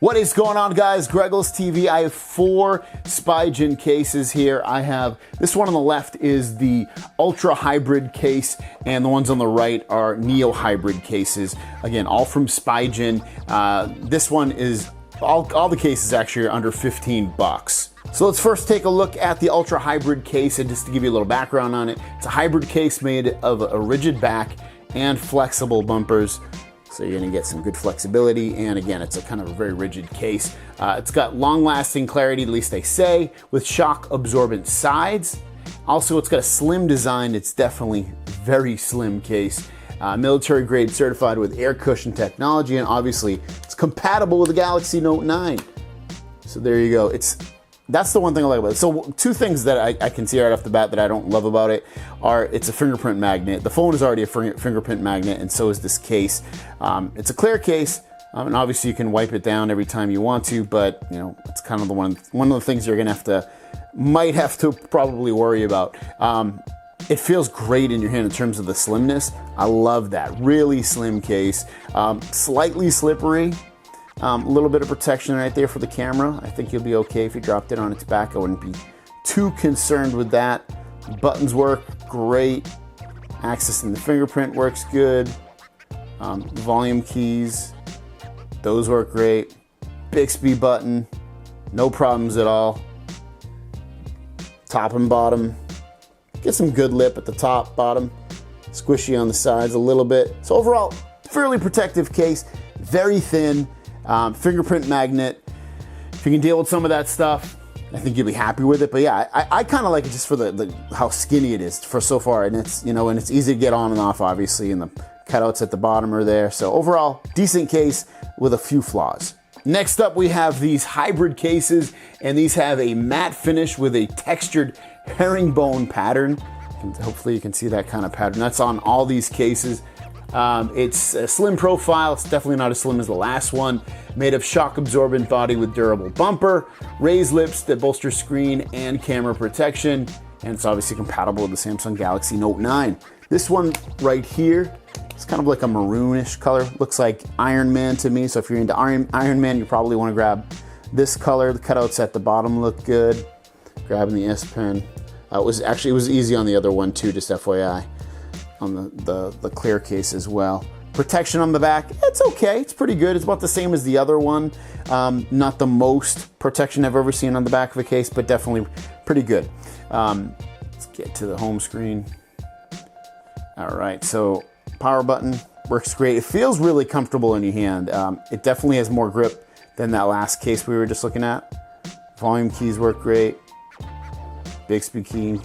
What is going on, guys? GregglesTV. I have 4 Spigen cases here. I have this one on the left is the Ultra Hybrid case, and the ones on the right are Neo Hybrid cases. Again, all from Spigen. This one is all the cases actually are under 15 bucks. So let's first take a look at the Ultra Hybrid case, and just to give you a little background on it, it's a hybrid case made of a rigid back and flexible bumpers. So you're gonna get some good flexibility, and again, it's a kind of a very rigid case. It's got long-lasting clarity, at least they say, with shock-absorbent sides. Also, it's got a slim design. It's definitely very slim case. Military grade, certified with air cushion technology, and obviously, it's compatible with the Galaxy Note 9. So there you go. That's the one thing I like about it. So 2 things that I can see right off the bat that I don't love about it are it's a fingerprint magnet. The phone is already a fingerprint magnet, and so is this case. It's a clear case, and obviously you can wipe it down every time you want to, but you know, it's kind of the one of the things you're gonna might have to probably worry about. It feels great in your hand in terms of the slimness. I love that. Really slim case, slightly slippery. A little bit of protection right there for the camera. I think you'll be okay if you dropped it on its back. I wouldn't be too concerned with that. Buttons work great. Accessing the fingerprint works good. Volume keys, those work great. Bixby button, no problems at all. Top and bottom. Get some good lip at the top, bottom. Squishy on the sides a little bit. So overall, fairly protective case, very thin. Fingerprint magnet. If you can deal with some of that stuff, I think you'll be happy with it. But yeah, I kind of like it just for the how skinny it is for so far, and it's and it's easy to get on and off, obviously, and the cutouts at the bottom are there. So overall, decent case with a few flaws. Next up, we have these hybrid cases, and these have a matte finish with a textured herringbone pattern. And hopefully you can see that kind of pattern. That's on all these cases. It's a slim profile. It's definitely not as slim as the last one. Made of shock absorbent body with durable bumper, raised lips that bolster screen and camera protection, and it's obviously compatible with the Samsung Galaxy Note 9. This one right here, it's kind of like a maroonish color. Looks like Iron Man to me. So if you're into Iron Man, you probably want to grab this color. The cutouts at the bottom look good. Grabbing the S Pen. It was easy on the other one too, just FYI. On the clear case as well. Protection on the back, it's okay, it's pretty good. It's about the same as the other one. Not the most protection I've ever seen on the back of a case, but definitely pretty good. Let's get to the home screen. All right, so power button works great. It feels really comfortable in your hand. It definitely has more grip than that last case we were just looking at. Volume keys work great. Bixby key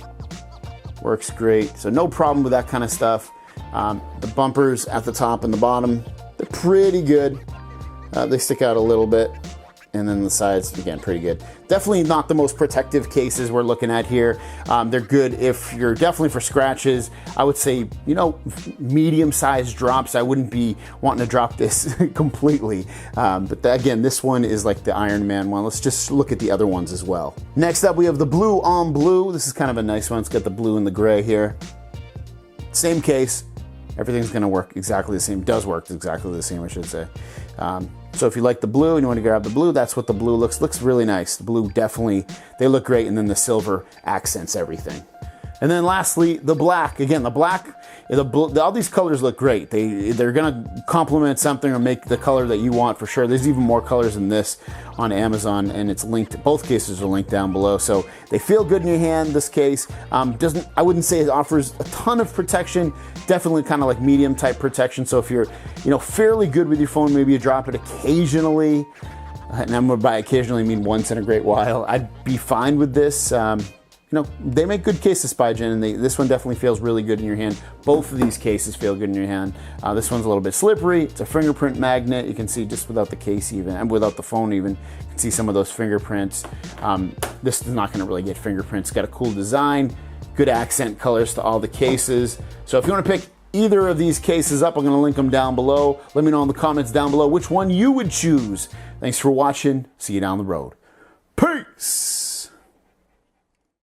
works great, so no problem with that kind of stuff. The bumpers at the top and the bottom, they're pretty good. They stick out a little bit, and then the sides, again, pretty good. Definitely not the most protective cases we're looking at here. They're good if you're definitely for scratches. I would say, medium-sized drops. I wouldn't be wanting to drop this completely. But again, this one is like the Iron Man one. Let's just look at the other ones as well. Next up, we have the blue on blue. This is kind of a nice one. It's got the blue and the gray here. Same case. Everything's gonna work exactly the same. Does work exactly the same, I should say. So if you like the blue and you want to grab the blue, that's what the blue looks really nice. The blue definitely, they look great, and then the silver accents everything. And then lastly, the black. Again, the black, all these colors look great. They're gonna complement something or make the color that you want for sure. There's even more colors than this on Amazon, and it's linked, both cases are linked down below. So they feel good in your hand, this case. I wouldn't say it offers a ton of protection, definitely kind of like medium type protection. So if you're, fairly good with your phone, maybe you drop it occasionally, and I'm by occasionally mean once in a great while, I'd be fine with this. They make good cases, Spigen, and this one definitely feels really good in your hand. Both of these cases feel good in your hand. This one's a little bit slippery. It's a fingerprint magnet. You can see just without the case even, and without the phone even, you can see some of those fingerprints. This is not gonna really get fingerprints. It's got a cool design, good accent colors to all the cases. So if you wanna pick either of these cases up, I'm gonna link them down below. Let me know in the comments down below which one you would choose. Thanks for watching. See you down the road. Peace.